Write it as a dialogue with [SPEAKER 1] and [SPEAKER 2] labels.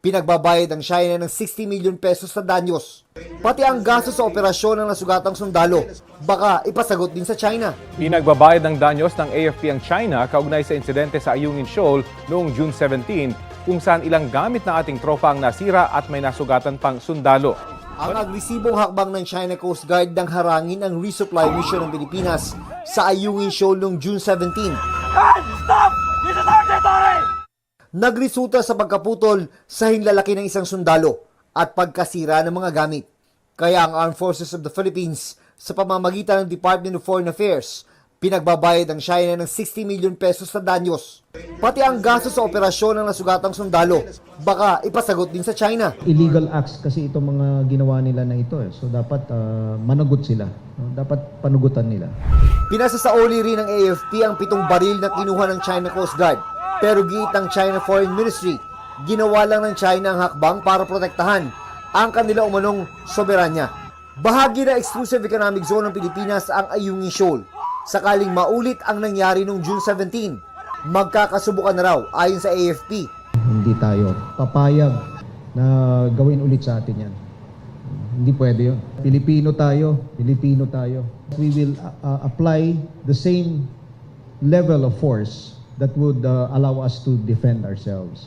[SPEAKER 1] Pinagbabayad ang China ng 60 million pesos sa danyos. Pati ang gasto sa operasyon ng nasugatang sundalo, baka ipasagot din sa China.
[SPEAKER 2] Pinagbabayad ng danyos ng AFP ang China kaugnay sa insidente sa Ayungin Shoal noong June 17 kung saan ilang gamit ng ating tropa ang nasira at may nasugatan pang sundalo.
[SPEAKER 1] Ang agresibong hakbang ng China Coast Guard nang harangin ang resupply mission ng Pilipinas sa Ayungin Shoal noong June 17.
[SPEAKER 3] Stop! This is our territory!
[SPEAKER 1] Nagresulta sa pagkaputol sa hinlalaki ng isang sundalo at pagkasira ng mga gamit. Kaya ang Armed Forces of the Philippines sa pamamagitan ng Department of Foreign Affairs, pinagbabayad ang China ng 60 million pesos sa danyos. Pati ang gasto sa operasyon ng nasugatang sundalo, baka ipasagot din sa China.
[SPEAKER 4] Illegal acts kasi itong mga ginawa nila na ito. So dapat managot sila. Dapat panugutan nila.
[SPEAKER 1] Pinasasauli rin ng AFP ang 7 baril na kinuha ng China Coast Guard. Pero giit ng China Foreign Ministry, ginawa lang ng China ang hakbang para protektahan ang kanila umanong soberanya. Bahagi ng exclusive economic zone ng Pilipinas ang Ayungin Shoal. Sakaling maulit ang nangyari noong June 17, magkakasubukan na raw ayon sa AFP.
[SPEAKER 4] Hindi tayo papayag na gawin ulit sa atin yan. Hindi pwede yun. Pilipino tayo. We will apply the same level of force that would allow us to defend ourselves.